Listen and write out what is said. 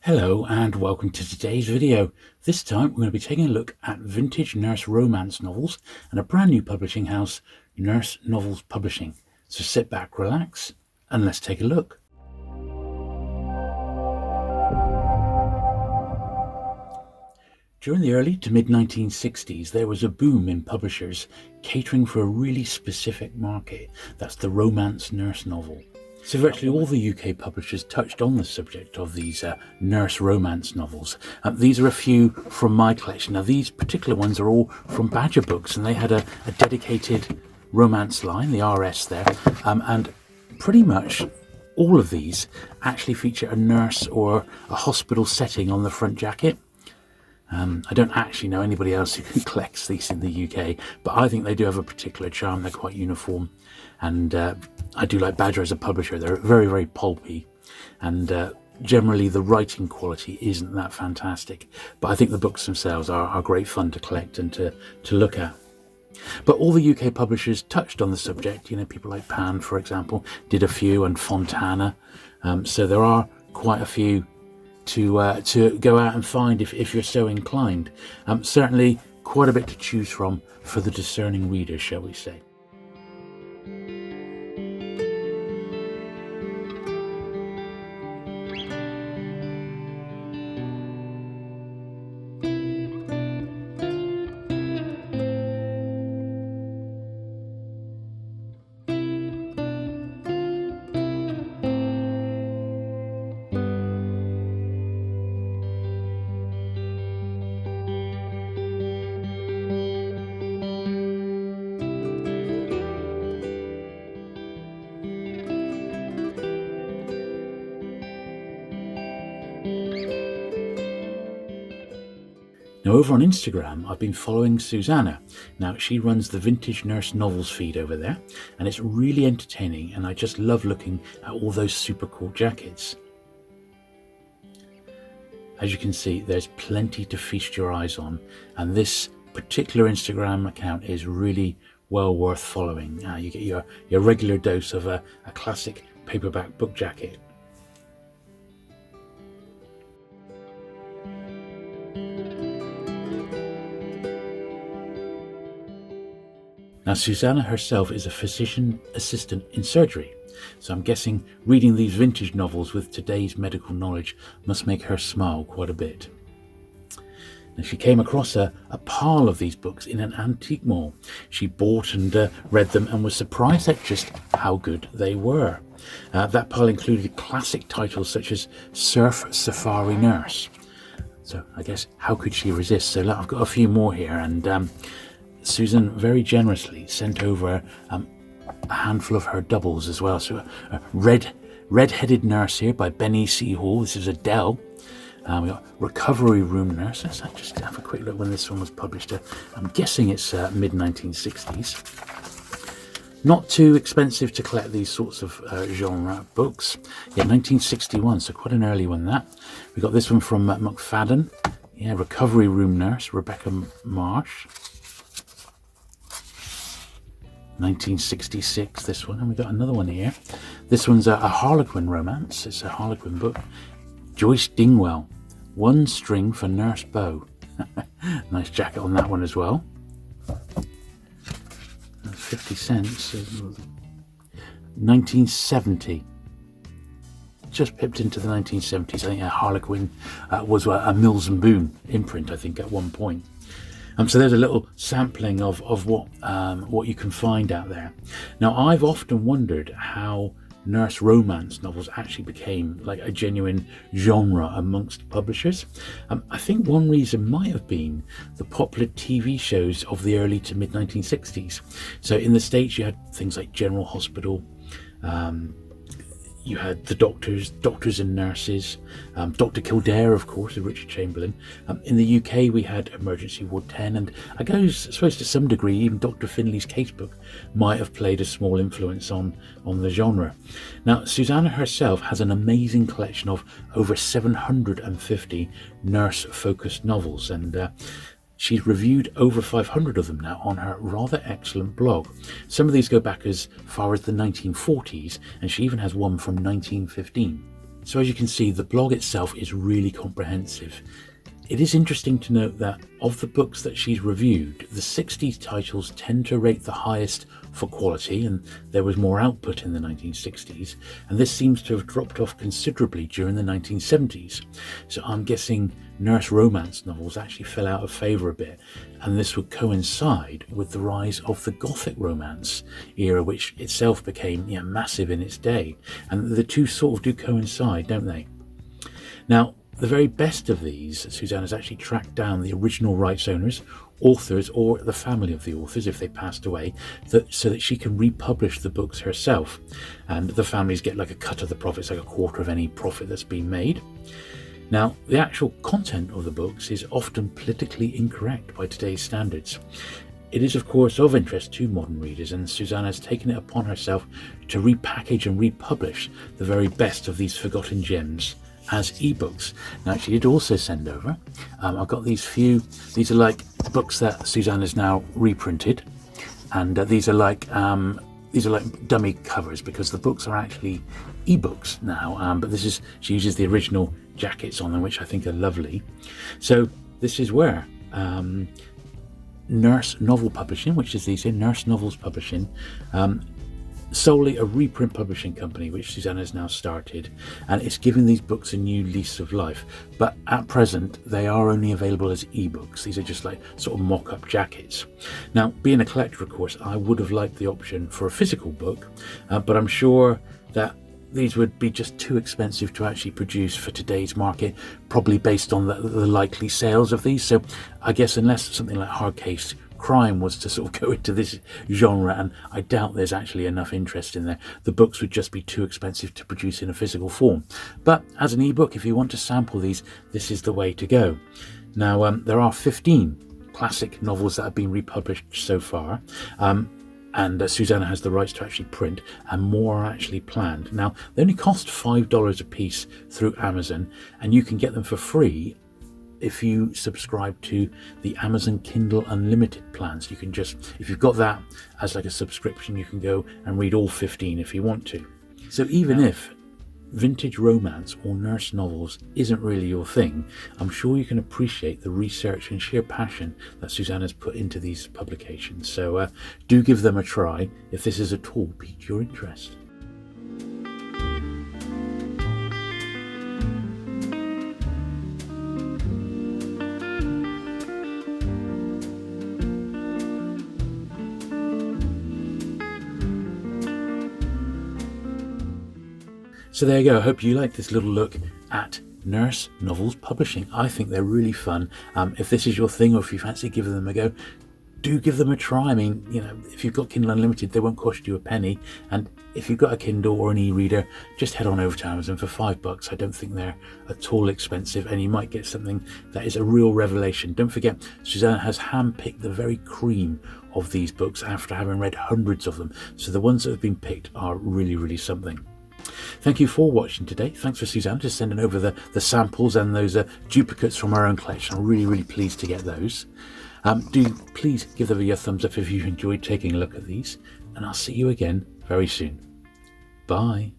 Hello and welcome to today's video. This time we're going to be taking a look at vintage nurse romance novels and a brand new publishing house, Nurse Novels Publishing. So sit back, relax, and let's take a look. During the early to mid-1960s, there was a boom in publishers catering for a really specific market. That's the romance nurse novel. So virtually all the UK publishers touched on the subject of these nurse romance novels. These are a few from my collection. Now these particular ones are all from Badger Books, and they had a dedicated romance line, the RS there, and pretty much all of these actually feature a nurse or a hospital setting on the front jacket. I don't actually know anybody else who collects these in the UK, but I think they do have a particular charm. They're quite uniform, and I do like Badger as a publisher. They're very, very pulpy, and generally the writing quality isn't that fantastic, but I think the books themselves are great fun to collect and to look at. But all the UK publishers touched on the subject. You know, people like Pan, for example, did a few, and Fontana. So there are quite a few to go out and find if you're so inclined. Certainly quite a bit to choose from for the discerning reader, shall we say. Now over on Instagram, I've been following Susannah. Now she runs the Vintage Nurse Novels feed over there, and it's really entertaining, and I just love looking at all those super cool jackets. As you can see, there's plenty to feast your eyes on, and this particular Instagram account is really well worth following. You get your regular dose of a classic paperback book jacket. Now, Susannah herself is a physician assistant in surgery, so I'm guessing reading these vintage novels with today's medical knowledge must make her smile quite a bit. Now, she came across a pile of these books in an antique mall. She bought and read them and was surprised at just how good they were. That pile included classic titles such as Surf Safari Nurse. So I guess how could she resist? So look, I've got a few more here, and Susan very generously sent over a handful of her doubles as well. So a Red-Headed Nurse here by Benny C. Hall. This is Adele. We got Recovery Room Nurse. Let's just have a quick look when this one was published. I'm guessing it's mid-1960s. Not too expensive to collect these sorts of genre books. Yeah, 1961, so quite an early one that. We got this one from McFadden. Yeah, Recovery Room Nurse, Rebecca Marsh. 1966, this one, and we got another one here. This one's a Harlequin romance. It's a Harlequin book. Joyce Dingwell, One String for Nurse Beau. Nice jacket on that one as well. 50 cents. 1970. Just pipped into the 1970s. I think Harlequin was a Mills and Boon imprint, I think, at one point. So there's a little sampling of what you can find out there. Now, I've often wondered how nurse romance novels actually became like a genuine genre amongst publishers. I think one reason might have been the popular TV shows of the early to mid 1960s. So in the States, you had things like General Hospital. You had the doctors and nurses, Dr. Kildare, of course, with Richard Chamberlain. In the UK, we had Emergency Ward 10, and I suppose to some degree, even Dr. Finley's Casebook might have played a small influence on the genre. Now, Susannah herself has an amazing collection of over 750 nurse-focused novels, and she's reviewed over 500 of them now on her rather excellent blog. Some of these go back as far as the 1940s, and she even has one from 1915. So as you can see, the blog itself is really comprehensive. It is interesting to note that of the books that she's reviewed, the 60s titles tend to rate the highest for quality, and there was more output in the 1960s, and this seems to have dropped off considerably during the 1970s. So I'm guessing nurse romance novels actually fell out of favour a bit, and this would coincide with the rise of the Gothic romance era, which itself became massive in its day, and the two sort of do coincide, don't they? Now, the very best of these, Susannah's actually tracked down the original rights owners, authors, or the family of the authors if they passed away, so that she can republish the books herself. And the families get like a cut of the profits, like a quarter of any profit that's been made. Now, the actual content of the books is often politically incorrect by today's standards. It is, of course, of interest to modern readers, and Susannah has taken it upon herself to repackage and republish the very best of these forgotten gems as ebooks. Now, she did also send over, I've got these are like books that Susannah's now reprinted, and these are like dummy covers because the books are actually ebooks now, but she uses the original jackets on them, which I think are lovely. So this is where Nurse Novel Publishing, which is Nurse Novels Publishing, solely a reprint publishing company, which Susannah has now started, and it's giving these books a new lease of life. But at present, they are only available as ebooks. These are just like sort of mock-up jackets. Now, being a collector, of course, I would have liked the option for a physical book, but I'm sure that these would be just too expensive to actually produce for today's market, probably based on the likely sales of these. So I guess unless something like Hardcase Crime was to sort of go into this genre, and I doubt there's actually enough interest in there, the books would just be too expensive to produce in a physical form. But as an ebook, if you want to sample these, this is the way to go. Now, there are 15 classic novels that have been republished so far, and Susannah has the rights to actually print, and more are actually planned. Now, they only cost $5 a piece through Amazon, and you can get them for free if you subscribe to the Amazon Kindle Unlimited plans. You can just, if you've got that as like a subscription, you can go and read all 15 if you want to. So even if vintage romance or nurse novels isn't really your thing, I'm sure you can appreciate the research and sheer passion that Susannah's put into these publications. So do give them a try if this has at all piqued your interest. So there you go. I hope you like this little look at Nurse Novels Publishing. I think they're really fun. If this is your thing, or if you fancy giving them a go, do give them a try. I mean, if you've got Kindle Unlimited, they won't cost you a penny. And if you've got a Kindle or an e-reader, just head on over to Amazon for $5. I don't think they're at all expensive, and you might get something that is a real revelation. Don't forget, Susannah has handpicked the very cream of these books after having read hundreds of them. So the ones that have been picked are really, really something. Thank you for watching today. Thanks for Susannah just sending over the samples and those duplicates from our own collection. I'm really, really pleased to get those. Do please give them a thumbs up if you enjoyed taking a look at these, and I'll see you again very soon. Bye.